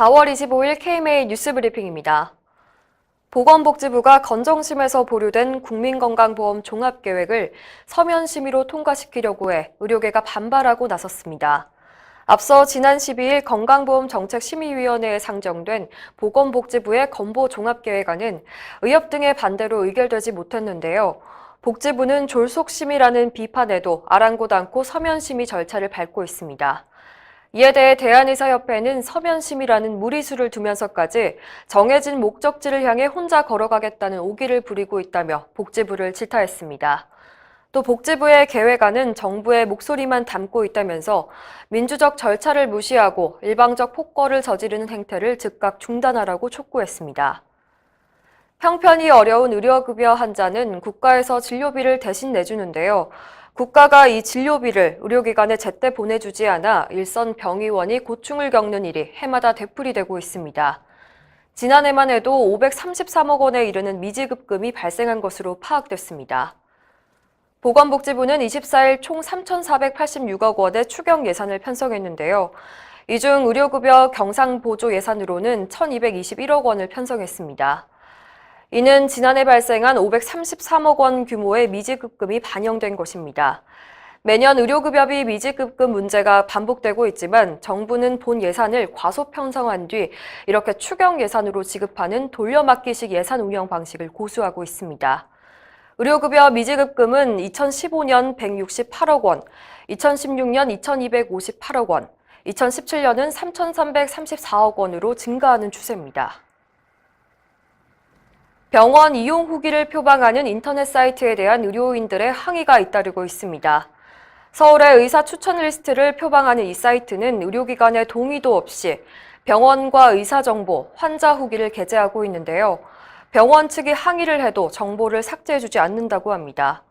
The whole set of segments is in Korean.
4월 25일 KMA 뉴스브리핑입니다. 보건복지부가 건정심에서 보류된 국민건강보험 종합계획을 서면 심의로 통과시키려고 해 의료계가 반발하고 나섰습니다. 앞서 지난 12일 건강보험정책심의위원회에 상정된 보건복지부의 건보종합계획안은 의협 등의 반대로 의결되지 못했는데요. 복지부는 졸속심의라는 비판에도 아랑곳 않고 서면 심의 절차를 밟고 있습니다. 이에 대해 대한의사협회는 서면심의라는 무리수를 두면서까지 정해진 목적지를 향해 혼자 걸어가겠다는 오기를 부리고 있다며 복지부를 질타했습니다. 또 복지부의 계획안은 정부의 목소리만 담고 있다면서 민주적 절차를 무시하고 일방적 폭거를 저지르는 행태를 즉각 중단하라고 촉구했습니다. 형편이 어려운 의료급여 환자는 국가에서 진료비를 대신 내주는데요. 국가가 이 진료비를 의료기관에 제때 보내주지 않아 일선 병의원이 고충을 겪는 일이 해마다 되풀이되고 있습니다. 지난해만 해도 533억 원에 이르는 미지급금이 발생한 것으로 파악됐습니다. 보건복지부는 24일 총 3,486억 원의 추경 예산을 편성했는데요. 이 중 의료급여 경상보조 예산으로는 1,221억 원을 편성했습니다. 이는 지난해 발생한 533억 원 규모의 미지급금이 반영된 것입니다. 매년 의료급여비 미지급금 문제가 반복되고 있지만 정부는 본 예산을 과소 편성한 뒤 이렇게 추경 예산으로 지급하는 돌려막기식 예산 운영 방식을 고수하고 있습니다. 의료급여 미지급금은 2015년 168억 원, 2016년 2258억 원, 2017년은 3334억 원으로 증가하는 추세입니다. 병원 이용 후기를 표방하는 인터넷 사이트에 대한 의료인들의 항의가 잇따르고 있습니다. 서울의 의사 추천 리스트를 표방하는 이 사이트는 의료기관의 동의도 없이 병원과 의사 정보, 환자 후기를 게재하고 있는데요. 병원 측이 항의를 해도 정보를 삭제해주지 않는다고 합니다.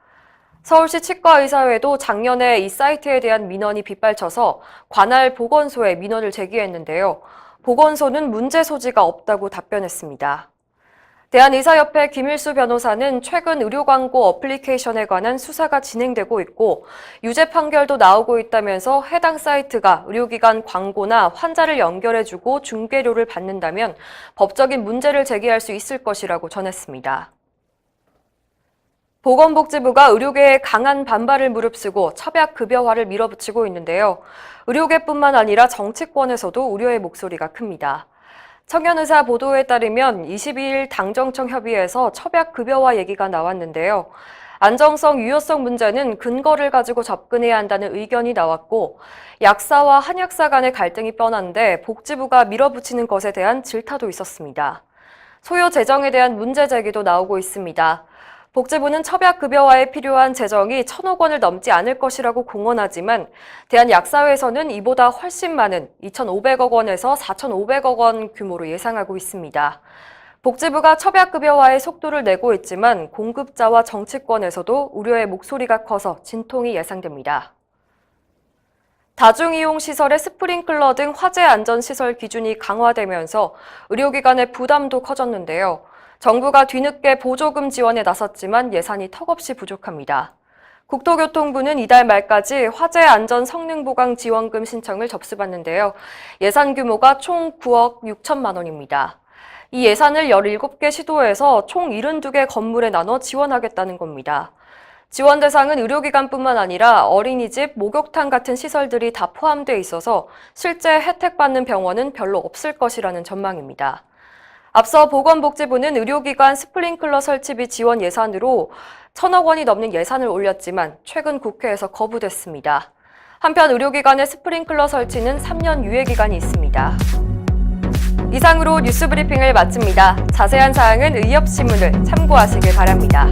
서울시 치과의사회도 작년에 이 사이트에 대한 민원이 빗발쳐서 관할 보건소에 민원을 제기했는데요. 보건소는 문제 소지가 없다고 답변했습니다. 대한의사협회 김일수 변호사는 최근 의료광고 어플리케이션에 관한 수사가 진행되고 있고 유죄 판결도 나오고 있다면서 해당 사이트가 의료기관 광고나 환자를 연결해주고 중개료를 받는다면 법적인 문제를 제기할 수 있을 것이라고 전했습니다. 보건복지부가 의료계의 강한 반발을 무릅쓰고 첩약급여화를 밀어붙이고 있는데요. 의료계뿐만 아니라 정치권에서도 우려의 목소리가 큽니다. 청년의사 보도에 따르면 22일 당정청 협의회에서 첩약급여화 얘기가 나왔는데요. 안정성, 유효성 문제는 근거를 가지고 접근해야 한다는 의견이 나왔고 약사와 한약사 간의 갈등이 뻔한데 복지부가 밀어붙이는 것에 대한 질타도 있었습니다. 소요 재정에 대한 문제 제기도 나오고 있습니다. 복지부는 첩약급여화에 필요한 재정이 1,000억 원을 넘지 않을 것이라고 공언하지만 대한약사회에서는 이보다 훨씬 많은 2,500억 원에서 4,500억 원 규모로 예상하고 있습니다. 복지부가 첩약급여화의 속도를 내고 있지만 공급자와 정치권에서도 우려의 목소리가 커서 진통이 예상됩니다. 다중이용시설의 스프링클러 등 화재 안전시설 기준이 강화되면서 의료기관의 부담도 커졌는데요. 정부가 뒤늦게 보조금 지원에 나섰지만 예산이 턱없이 부족합니다. 국토교통부는 이달 말까지 화재 안전 성능 보강 지원금 신청을 접수받는데요. 예산 규모가 총 9억 6천만 원입니다. 이 예산을 17개 시도에서 총 72개 건물에 나눠 지원하겠다는 겁니다. 지원 대상은 의료기관뿐만 아니라 어린이집, 목욕탕 같은 시설들이 다 포함돼 있어서 실제 혜택받는 병원은 별로 없을 것이라는 전망입니다. 앞서 보건복지부는 의료기관 스프링클러 설치비 지원 예산으로 1,000억 원이 넘는 예산을 올렸지만 최근 국회에서 거부됐습니다. 한편 의료기관의 스프링클러 설치는 3년 유예기간이 있습니다. 이상으로 뉴스브리핑을 마칩니다. 자세한 사항은 의협신문을 참고하시길 바랍니다.